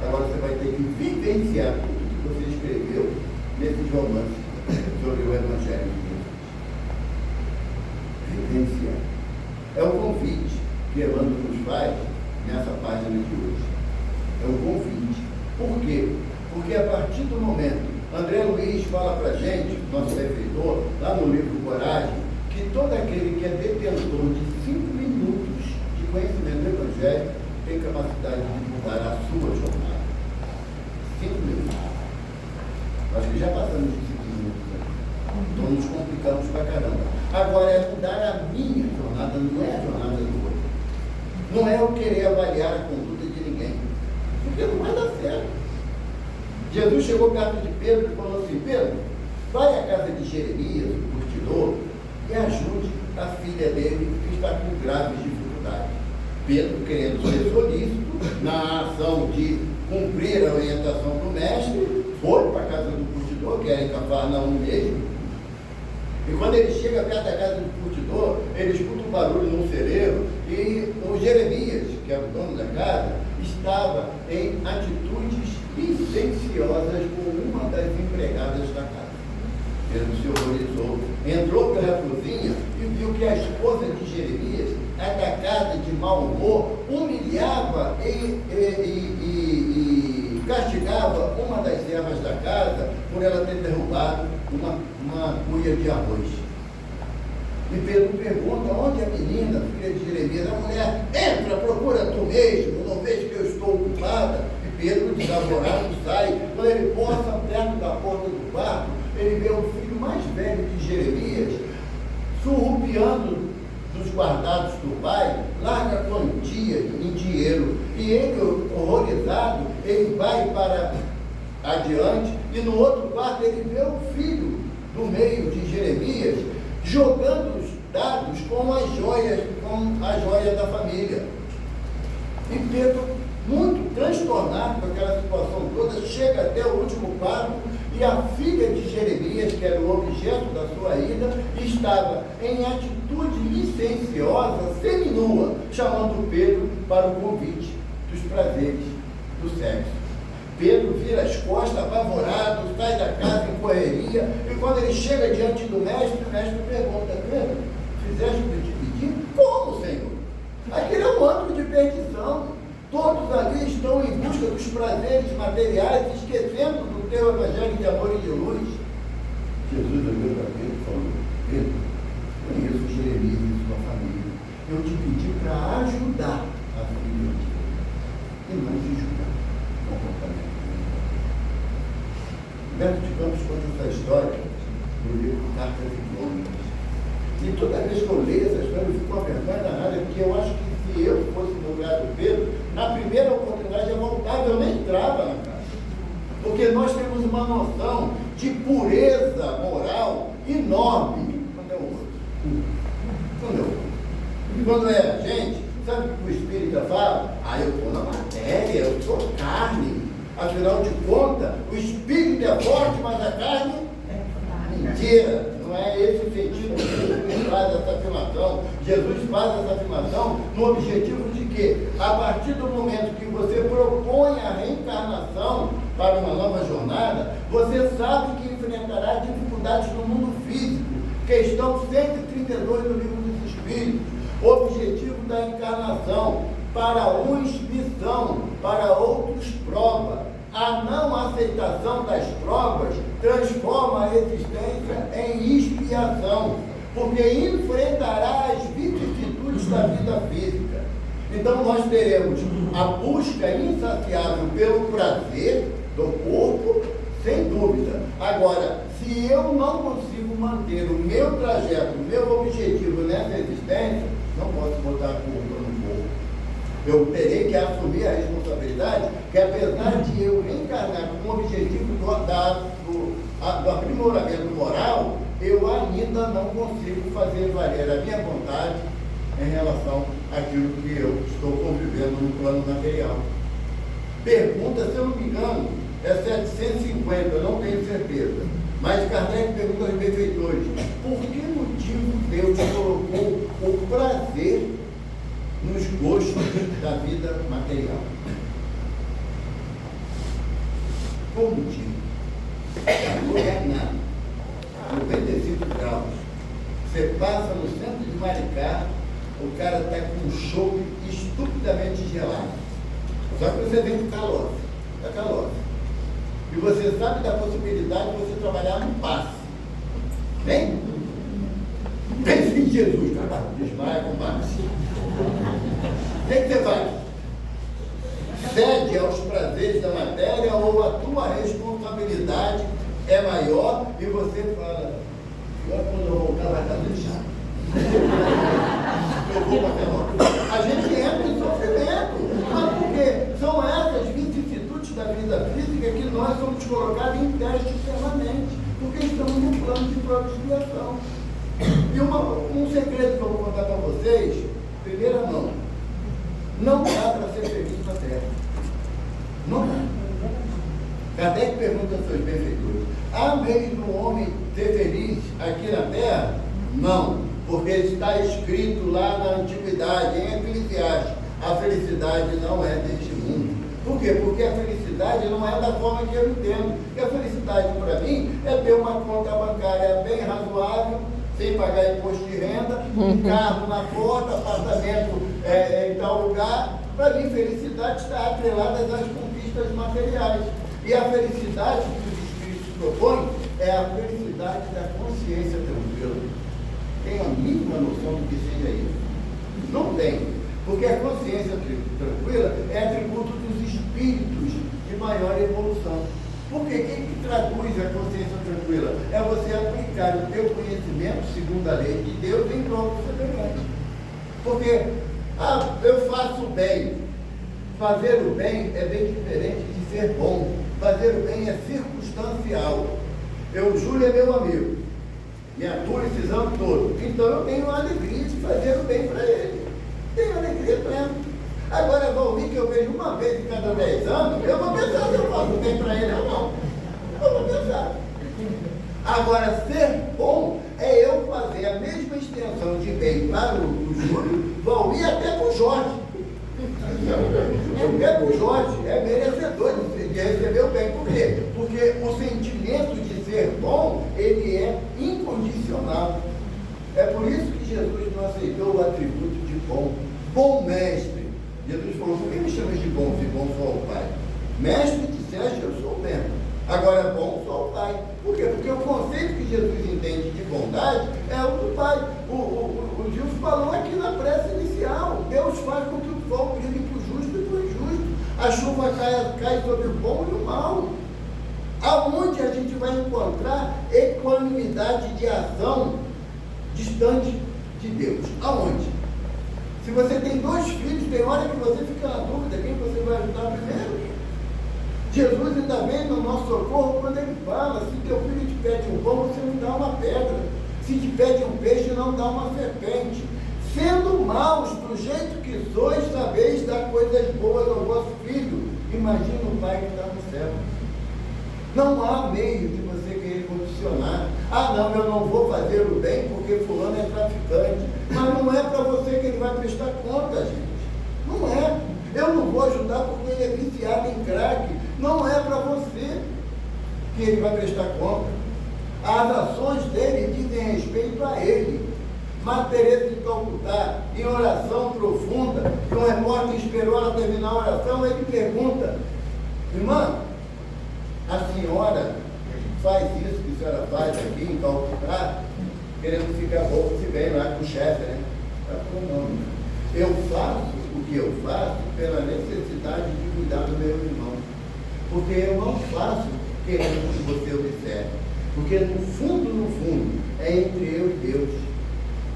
agora você vai ter que vivenciar tudo que você escreveu nesse romance sobre o Evangelho de Jesus. Vivenciar. É o convite que Emmanuel nos faz nessa página de hoje. É o convite. Por quê? Porque a partir do momento, André Luiz fala para a gente, nosso refeitor, lá no livro Coragem, que todo aquele que é detentor de 5 minutos de conhecimento do Evangelho tem capacidade de mudar a sua jornada. 5 minutos. Acho que já passamos de 5 minutos aqui. Então nos complicamos pra caramba. Agora é mudar a minha jornada, não é a jornada do outro. Não é eu querer avaliar a conduta de ninguém. Porque não vai dar certo. Jesus chegou perto de Pedro e falou assim: Pedro, vai à casa de Jeremias, o curtidor, e ajude a filha dele que está com graves dificuldades. Pedro, querendo ser solícito na ação de cumprir a orientação do mestre, foi para a casa do curtidor, que era em Cafarnaum mesmo. E quando ele chega perto da casa do curtidor, ele escuta um barulho num celeiro e o Jeremias, que é o dono da casa, estava em atitudes licenciosas com uma das empregadas da casa. Ele se horrorizou, entrou pela cozinha e viu que a esposa de Jeremias, atacada de mau humor, humilhava e castigava uma das servas da casa por ela ter derrubado uma cuia de arroz. E Pedro pergunta: onde a menina, filha de Jeremias? A mulher: entra, procura tu mesmo, não vês que eu estou ocupada? E Pedro, desavorado, sai. Quando ele possa perto da porta do quarto, ele vê o filho mais velho de Jeremias surrupiando dos guardados do pai, larga a quantia em dinheiro. E ele, horrorizado, ele vai para adiante, e no outro quarto ele vê o filho do meio de Jeremias jogando os dados com a joia da família. E Pedro, muito transtornado com aquela situação toda, chega até o último quarto e a filha de Jeremias, que era o objeto da sua ira, estava em atitude licenciosa, seminua, chamando Pedro para o convite dos prazeres do sexo. Pedro vira as costas, apavorado, sai da casa em correria, e quando ele chega diante do mestre, o mestre pergunta: Pedro, fizeste o que eu te pedi? Como, Senhor? Aquele é um antro de perdição. Todos ali estão em busca dos prazeres materiais, esquecendo do teu evangelho de amor e de luz. Jesus olhou para Pedro e falou: Pedro, conheço Jeremias e sua família. Eu te pedi para ajudar a filha de Deus, e não te julgar. Comportamento. Humberto de Campos conta essa história no livro Cartas e Crônicas. E toda vez que eu leio essa história, eu fico com a vergonha danada, porque eu acho que se eu fosse no lugar do Pedro, na primeira oportunidade eu voltava, eu nem entrava na casa. Porque nós temos uma noção de pureza moral enorme quando é o outro. Quando é o outro. E quando é a gente, sabe o que o Espírita fala? Eu estou na matéria, eu sou carne. Afinal de contas, o Espírito é forte, mas a carne é mentira. Não é esse o sentido que Jesus faz essa afirmação. Jesus faz essa afirmação no objetivo de que, a partir do momento que você propõe a reencarnação para uma nova jornada, você sabe que enfrentará dificuldades no mundo físico. Questão 132 do Livro dos Espíritos. O objetivo da encarnação: para uns missão, para outros prova. A não aceitação das provas transforma a existência em expiação, porque enfrentará as vicissitudes da vida física. Então nós teremos a busca insaciável pelo prazer do corpo, sem dúvida. Agora, se eu não consigo manter o meu trajeto, o meu objetivo nessa existência, não posso botar a culpa no corpo. Eu terei que assumir a responsabilidade que, apesar de eu reencarnar com o objetivo do aprimoramento moral, eu ainda não consigo fazer valer a minha vontade em relação àquilo que eu estou convivendo no plano material. Pergunta, se eu não me engano, é 750, eu não tenho certeza. Mas Kardec pergunta aos benfeitores: por que motivo Deus colocou o prazer nos gostos da vida material? Qual o motivo? Governar 95 graus. Você passa no centro de Maricá, o cara está com um chope estupidamente gelado. Só que você vem com calor. Está calor. E você sabe da possibilidade de você trabalhar no passe. Vem? Pense em Jesus, cara. Desmaia com passe. O que você faz? Cede aos prazeres da matéria ou a tua responsabilidade é maior e você fala, pior quando eu voltar vai estar muito chato. Eu vou bater logo. A gente entra em sofrimento, mas por quê? São essas vicissitudes da vida física que nós somos colocados em teste permanente, porque estamos num plano de prova e expiação. E um segredo que eu vou contar para vocês, primeira mão, não dá para ser feliz na Terra. Não dá. Kardec pergunta aos seus benfeitores, há meio do homem ser feliz aqui na Terra? Não, porque está escrito lá na Antiguidade, em Eclesiastes, a felicidade não é deste mundo. Por quê? Porque a felicidade não é da forma que eu entendo. E a felicidade, para mim, é ter uma conta bancária bem razoável, sem pagar imposto de renda, um carro na porta, apartamento em tal lugar. Para mim, felicidade está atrelada às conquistas materiais. E a felicidade que os Espíritos propõem é a felicidade da consciência tranquila. Tem a mínima noção do que seja isso? Não tem. Porque a consciência tranquila é atributo dos espíritos de maior evolução. Porque quem que traduz a consciência tranquila? É você aplicar o teu conhecimento, segundo a lei de Deus, em prol do semelhante. Porque, eu faço o bem. Fazer o bem é bem diferente de ser bom. Fazer o bem é circunstancial. Júlio é meu amigo. Me atura esses anos todos. Então eu tenho a alegria de fazer o bem para ele. Tenho alegria plena. Agora, Valmir, que eu vejo uma vez em cada 10 anos, eu vou pensar se eu faço bem para ele ou não. Eu vou pensar. Agora, ser bom é eu fazer a mesma extensão de bem para o Júlio, Valmir até para o Jorge. Até para o Jorge é merecedor de receber o bem. Por quê? Porque o sentimento de ser bom, ele é incondicional. É por isso que Jesus não aceitou o atributo de bom. Bom mestre. Jesus falou, por que me chamas de bom, se bom só o Pai? Mestre disseste, eu sou o mesmo. Agora, bom só o Pai. Por quê? Porque o conceito que Jesus entende de bondade é o do Pai. O Gilson falou aqui na prece inicial. Deus faz com que o sol brilhe para o justo e para o injusto. A chuva cai sobre o bom e o mal. Aonde a gente vai encontrar equanimidade de ação distante de Deus? Aonde? Se você tem 2 filhos, tem hora que você fica na dúvida quem você vai ajudar primeiro. Jesus ainda vem no nosso socorro quando ele fala, se teu filho te pede um pão, você não dá uma pedra. Se te pede um peixe, não dá uma serpente. Sendo maus do jeito que sois, sabeis dar coisas boas ao vosso filho. Imagina o Pai que está no céu. Não há meio de você querer condicionar. Não, eu não vou fazer o bem porque fulano é traficante. Mas não é para você que ele vai prestar conta, gente. Não é. Eu não vou ajudar porque ele é viciado em crack. Não é para você que ele vai prestar conta. As ações dele dizem respeito a ele. Mas Teresa de Calcutá, em oração profunda, que um repórter esperou ela terminar a oração, ele pergunta, irmã, a senhora faz isso que a senhora faz aqui em Calcutá, querendo ficar bom, se bem lá com o chefe, né? Ela falou, não, eu faço o que eu faço pela necessidade de cuidar do meu irmão. Porque eu não faço querendo que você observe. Porque no fundo, é entre eu e Deus.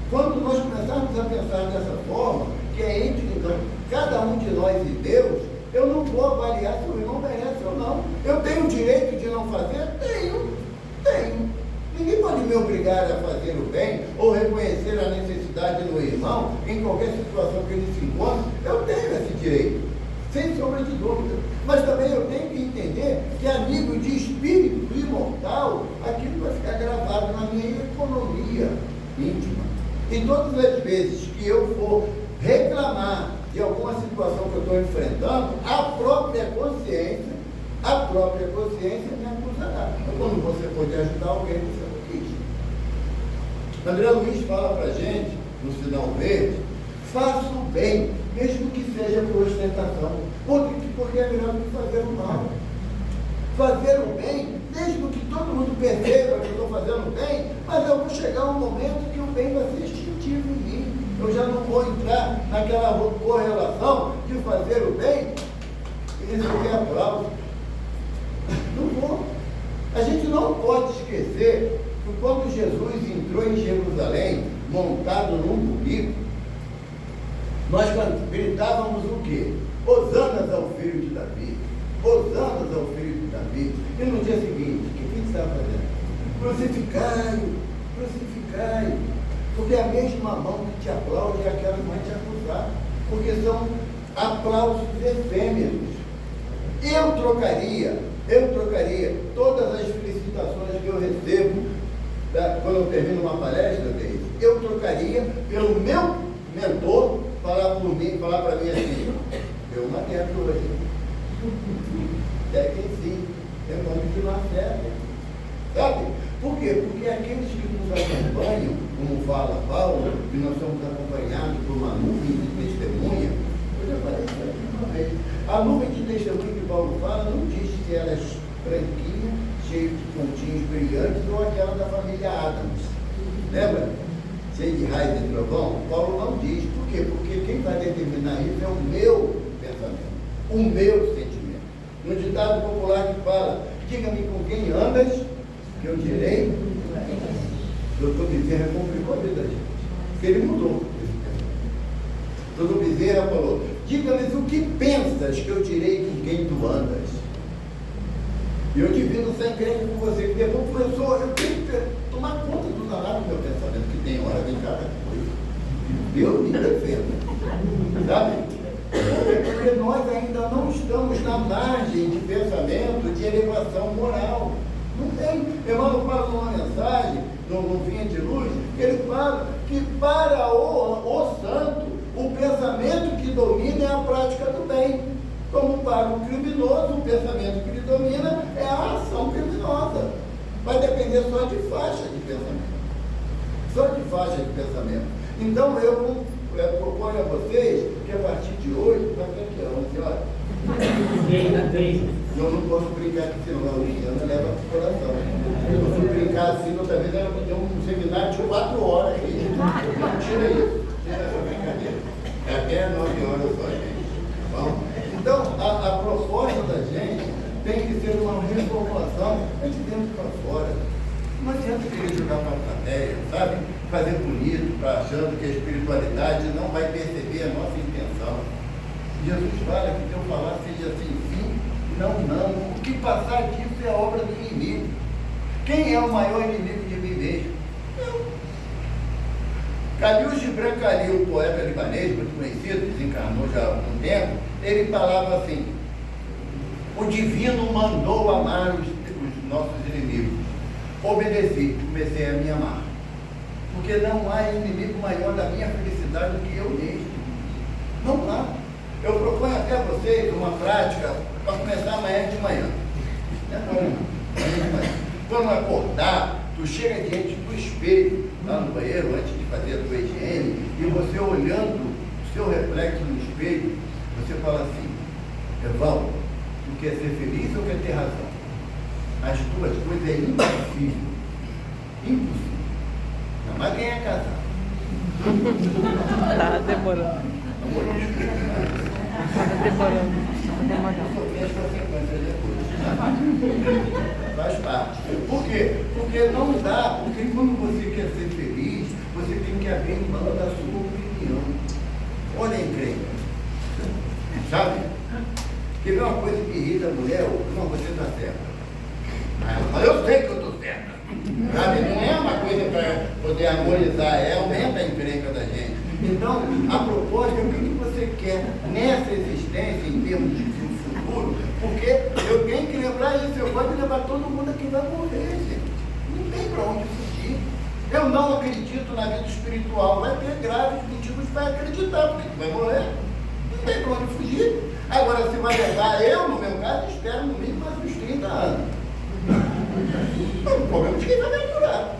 Quando nós começarmos a pensar dessa forma, que é entre então, cada um de nós e Deus, eu não vou avaliar se o irmão merece ou não. Eu tenho o direito de não fazer? Tenho. Ninguém pode me obrigar a fazer o bem ou reconhecer a necessidade do irmão em qualquer situação que ele se encontre. Eu tenho esse direito, sem sombra de dúvida. Mas também eu tenho que entender que a nível de espírito imortal, aquilo vai ficar gravado na minha economia íntima. E todas as vezes que eu for reclamar de alguma situação que eu estou enfrentando, a própria consciência me acusará. Quando você pode ajudar alguém, você não quis. André Luiz fala para a gente, no Sinal Verde, faça o bem, mesmo que seja por ostentação, porque é melhor do que fazer o mal. Fazer o bem, mesmo que todo mundo perceba que eu estou fazendo bem, mas eu vou chegar um momento que o bem vai ser instintivo em mim. Eu já não vou entrar naquela correlação de fazer o bem e receber aplauso. Não vou. A gente não não pode esquecer que quando Jesus entrou em Jerusalém, montado num burrico, nós gritávamos o quê? Hosanas ao filho de Davi. Hosanas ao filho de Davi. E no dia seguinte, o que você estava fazendo? Crucificai-o, crucificai-o. Porque a mesma mão que te aplaude é aquela que vai te acusar. Porque são aplausos efêmeros. Eu trocaria todas as felicitações que eu recebo quando eu termino uma palestra dele. Eu trocaria pelo meu mentor falar para mim assim: deu uma guerra hoje. É que sim, é nome que não acerta. Sabe? Por quê? Porque aqueles que nos acompanham, como fala Paulo, e nós somos acompanhados por uma nuvem de testemunha. Eu já falei isso aqui uma vez. A nuvem de testemunha que Paulo fala não diz se ela é branquinha, cheia de pontinhos brilhantes, ou aquela da família Adams. Lembra? Cheia de raios e trovão. Paulo não diz. Por quê? Porque quem vai determinar isso é o meu pensamento, o meu sentimento. No ditado popular que fala: diga-me com quem andas, que eu direi. Doutor Bezerra complicou a vida da gente, porque ele mudou esse pensamento. Doutor Bezerra falou: diga-me o que pensas, que eu direi com quem tu andas. E eu divido sem crer com você, que depois, professor, eu tenho que tomar conta do danado do meu pensamento, que tem hora de cada coisa. Deus me defenda. Sabe? Porque nós ainda não estamos na margem de pensamento de elevação moral. Não tem. Emmanuel fala numa mensagem, no Vinha de Luz, que ele fala que para o santo, o pensamento que domina é a prática do bem. Como para o criminoso, o pensamento que lhe domina é a ação criminosa. Vai depender só de faixa de pensamento. Só de faixa de pensamento. Então eu proponho a vocês que a partir de hoje, para que é 11 horas? Eu não posso brincar aqui, senão a Luciana leva para o coração. Eu fui brincar assim, outra vez ela me deu um seminário de 4 horas aí. Tira isso, tira essa brincadeira. É até 9 horas só, gente. Bom, então, a proposta da gente tem que ser uma reformulação de dentro para fora. Não adianta querer jogar para a plateia, sabe? Fazer bonito, achando que a espiritualidade não vai perceber a nossa intenção. Jesus fala que teu falar seja assim, sim, não. O que passar disso é obra do inimigo. Quem é o maior inimigo de mim mesmo? Eu. Calil Gibran Khalil, o poeta libanês, muito conhecido, desencarnou já há algum tempo, ele falava assim: o divino mandou amar os nossos inimigos. Obedeci, comecei a me amar. Porque não há inimigo maior da minha felicidade do que eu mesmo. Não há. Eu proponho até a vocês uma prática para começar amanhã de manhã. Quando acordar, tu chega diante do espelho, lá no banheiro, antes de fazer a tua higiene, e você olhando o seu reflexo no espelho, você fala assim: Evaldo, tu quer ser feliz ou quer ter razão? As duas coisas é impossível. Impossível. Não, mas quem é casado? Tá demorando. Tá demorando. Faz parte. Por quê? Porque não dá, porque quando você quer ser feliz, você tem que abrir mão da sua opinião. Olha a encrenca. Sabe? Quer ver uma coisa que irrita a mulher? Não, você está certa. Mas eu sei que eu estou certa. Sabe? Não é uma coisa para poder harmonizar, aumenta a encrenca da gente. Então, a proposta é o que você quer nessa existência em termos de futuro, porque eu tenho que lembrar isso, eu vou levar todo mundo aqui vai morrer, gente. Não tem para onde fugir. Eu não acredito na vida espiritual, vai ter graves motivos para acreditar, porque tu vai morrer. Não tem para onde fugir. Agora, se vai levar, eu, no meu caso, espero no mínimo mais uns 30 anos. O problema de quem vai me durar.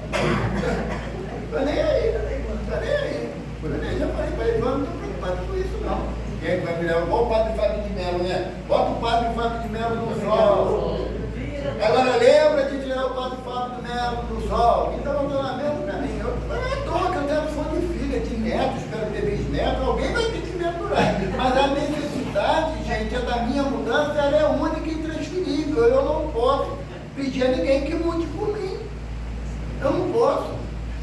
Está nem aí, está nem aí. Eu já falei para ele, não estou preocupado com isso não. Quem é que vai me levar? Igual o padre Fábio de Melo, né? Bota o padre Fábio de Melo no sol. Agora lembra de tirar o padre Fábio de Melo no sol. Então eu estou na mesma caminho. Não é à toa que eu tenho fã de filha, de neto, espero ter bisneto, alguém vai ter que me aturar. Mas a necessidade, gente, é da minha mudança, ela é única e intransferível. Eu não posso pedir a ninguém que lute por mim. Eu não posso.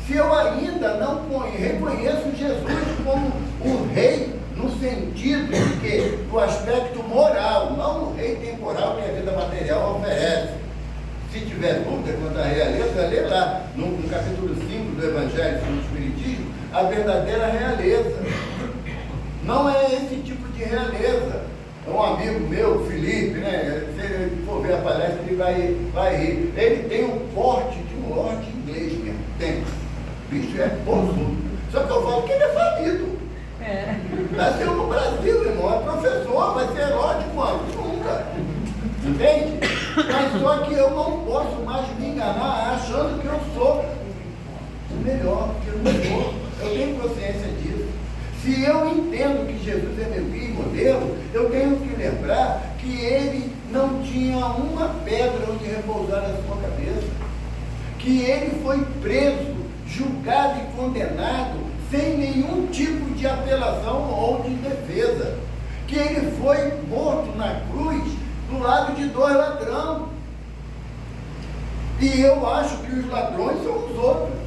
Se eu ainda não reconheço Jesus como o rei, no sentido de que, do aspecto moral, não o rei temporal que a vida material oferece. Se tiver dúvida quanto à realeza, lê lá, no capítulo 5 do Evangelho segundo o Espiritismo, a verdadeira realeza. Não é esse tipo de realeza. Um amigo meu, Felipe, né? Se ele for ver a palestra, ele vai rir. Ele tem um porte de um lorde inglês mesmo. Tem. O bicho é possudo. Só que eu falo que ele é falido. Nasceu no Brasil, irmão. É professor, vai ser lorde quando? Nunca. Entende? Mas só que eu não posso mais me enganar achando que eu sou o melhor, porque eu não sou. Eu tenho consciência disso. Se eu entendo que Jesus é meu guia e modelo, eu tenho que lembrar que ele não tinha uma pedra onde repousar na sua cabeça. Que ele foi preso, julgado e condenado sem nenhum tipo de apelação ou de defesa. Que ele foi morto na cruz do lado de 2 ladrões. E eu acho que os ladrões são os outros.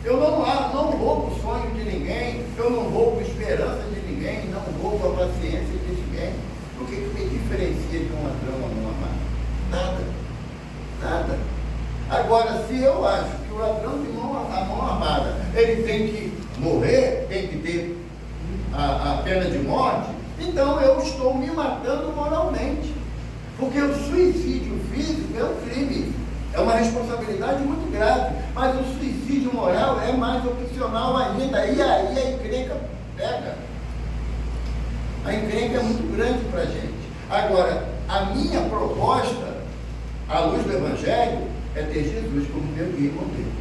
Eu não roubo o sonho de ninguém, eu não roubo a esperança de ninguém, não roubo a paciência de ninguém. O que me diferencia de um ladrão a mão armada? Nada. Agora, se eu acho que o ladrão de mão armada, ele tem que morrer, tem que ter a pena de morte, então eu estou me matando moralmente. Porque o suicídio físico é um crime. É uma responsabilidade muito grave, mas o suicídio moral é mais opcional ainda, e aí a encrenca pega. A encrenca é muito grande para a gente. Agora, a minha proposta, à luz do Evangelho, é ter Jesus como meu guia e modelo.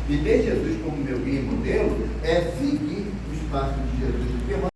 E ter Jesus como meu guia e modelo é seguir os passos de Jesus.